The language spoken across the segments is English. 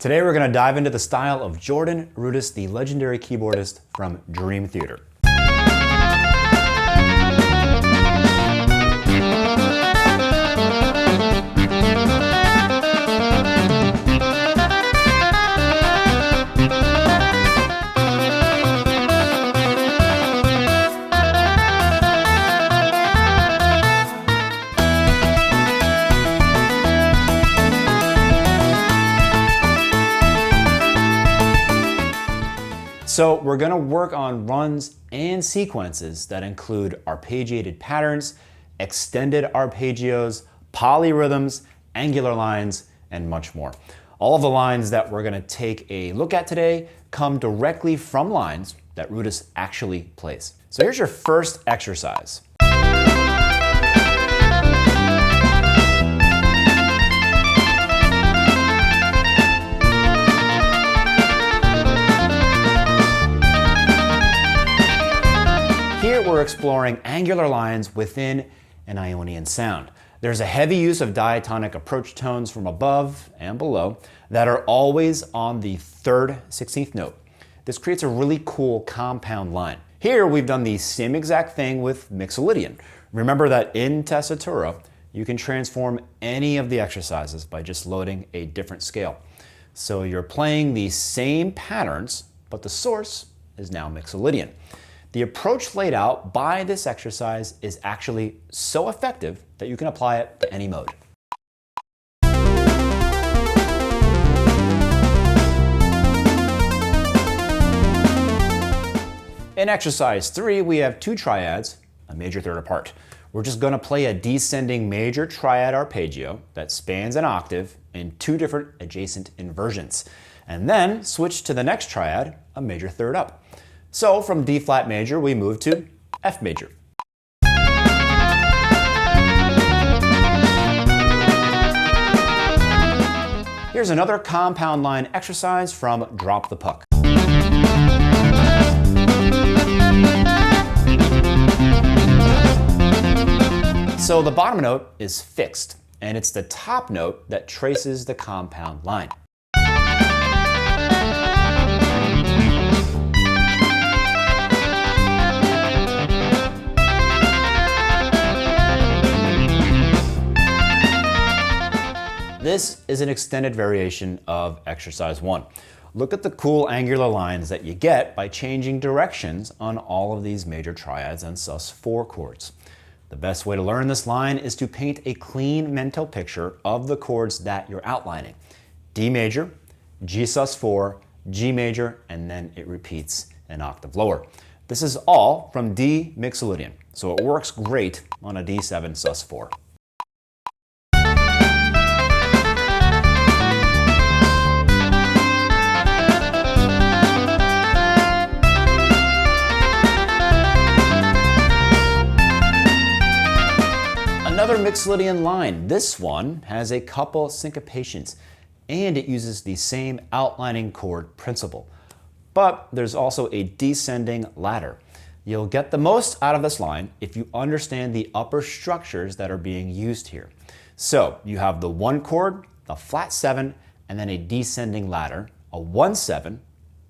Today we're going to dive into the style of Jordan Rudess, the legendary keyboardist from Dream Theater. So we're going to work on runs and sequences that include arpeggiated patterns, extended arpeggios, polyrhythms, angular lines, and much more. All of the lines that we're going to take a look at today come directly from lines that Rudess actually plays. So here's your first exercise. Here we're exploring angular lines within an Ionian sound. There's a heavy use of diatonic approach tones from above and below that are always on the 3rd 16th note. This creates a really cool compound line. Here we've done the same exact thing with Mixolydian. Remember that in Tessitura, you can transform any of the exercises by just loading a different scale. So you're playing the same patterns, but the source is now Mixolydian. The approach laid out by this exercise is actually so effective that you can apply it to any mode. In exercise 3, we have 2 triads, a major third apart. We're just going to play a descending major triad arpeggio that spans an octave in 2 different adjacent inversions, and then switch to the next triad, a major third up. So from D flat major, we move to F major. Here's another compound line exercise from Drop the Puck. So the bottom note is fixed, and it's the top note that traces the compound line. This is an extended variation of exercise 1. Look at the cool angular lines that you get by changing directions on all of these major triads and sus4 chords. The best way to learn this line is to paint a clean mental picture of the chords that you're outlining. D major, G sus4, G major, and then it repeats an octave lower. This is all from D Mixolydian, so it works great on a D7 sus4. Another Mixolydian line. This one has a couple syncopations, and it uses the same outlining chord principle. But there's also a descending ladder. You'll get the most out of this line if you understand the upper structures that are being used here. So you have the 1 chord, a flat 7, and then a descending ladder, a 1/7,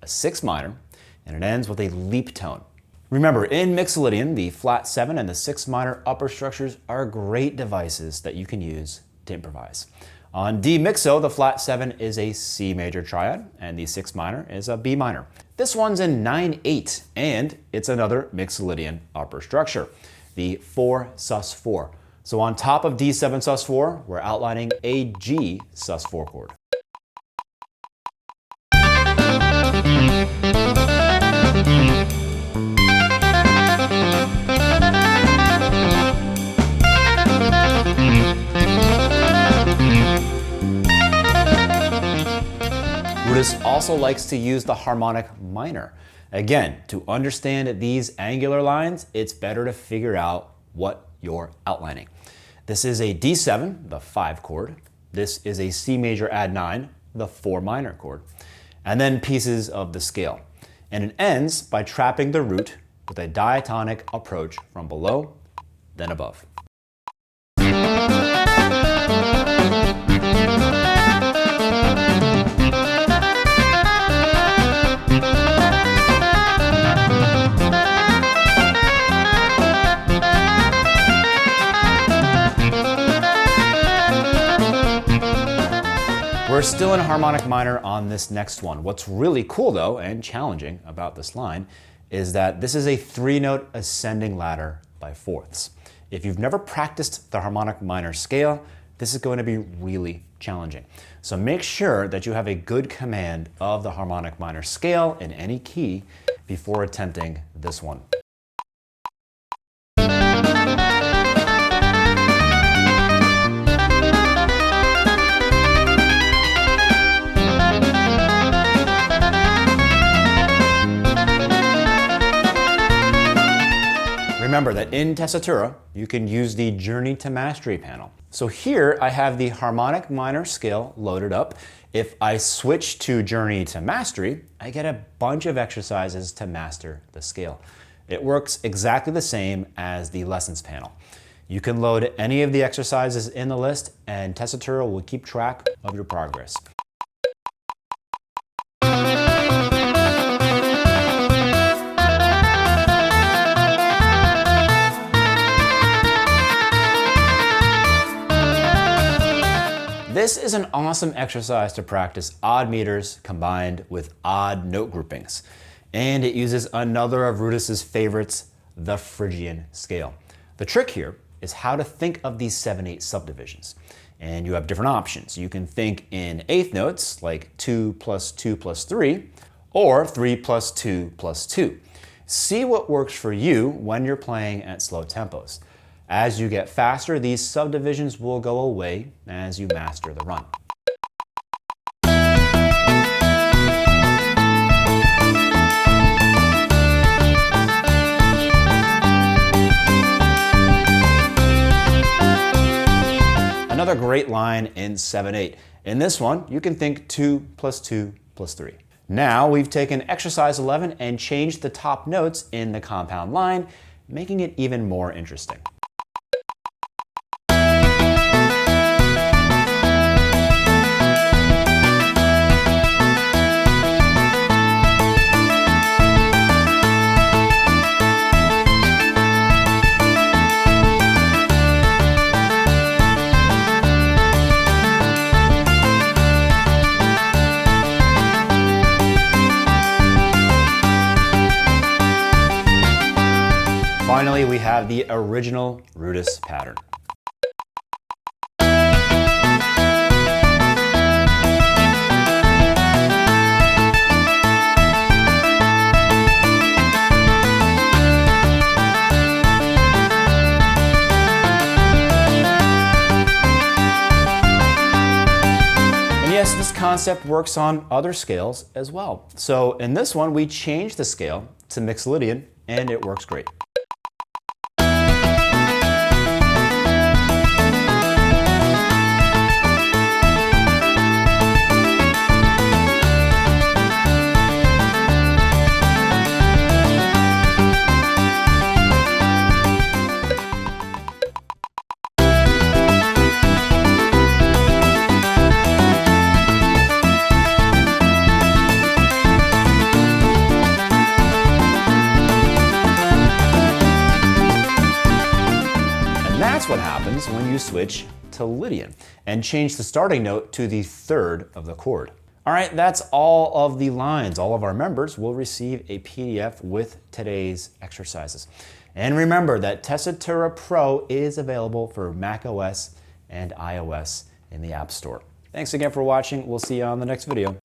a 6 minor, and it ends with a leap tone. Remember, in Mixolydian, the flat 7 and the 6 minor upper structures are great devices that you can use to improvise. On D Mixo, the flat 7 is a C major triad, and the 6 minor is a B minor. This one's in 9/8, and it's another Mixolydian upper structure, the 4 sus4. So on top of D7 sus4, we're outlining a G sus4 chord. Rudess also likes to use the harmonic minor. Again, to understand these angular lines, it's better to figure out what you're outlining. This is a D7, the 5 chord. This is a C major add 9, the 4 minor chord. And then pieces of the scale. And it ends by trapping the root with a diatonic approach from below, then above. still in harmonic minor on this next one. What's really cool though, and challenging about this line, is that this is a 3-note ascending ladder by fourths. If you've never practiced the harmonic minor scale, this is going to be really challenging. So make sure that you have a good command of the harmonic minor scale in any key before attempting this one. Remember that in Tessitura, you can use the Journey to Mastery panel. So here I have the harmonic minor scale loaded up. If I switch to Journey to Mastery, I get a bunch of exercises to master the scale. It works exactly the same as the lessons panel. You can load any of the exercises in the list and Tessitura will keep track of your progress. This is an awesome exercise to practice odd meters combined with odd note groupings. And it uses another of Rudess's favorites, the Phrygian scale. The trick here is how to think of these 7/8 subdivisions. And you have different options. You can think in eighth notes, like 2 plus 2 plus 3, or 3 plus 2 plus 2. See what works for you when you're playing at slow tempos. As you get faster, these subdivisions will go away as you master the run. Another great line in 7/8. In this one, you can think 2 plus 2 plus 3. Now we've taken exercise 11 and changed the top notes in the compound line, making it even more interesting. Finally, we have the original Rudess pattern. And yes, this concept works on other scales as well. So in this one, we changed the scale to Mixolydian, and it works great. That's what happens when you switch to Lydian and change the starting note to the third of the chord. All right, that's all of the lines. All of our members will receive a PDF with today's exercises. And remember that Tessitura Pro is available for macOS and iOS in the App Store. Thanks again for watching. We'll see you on the next video.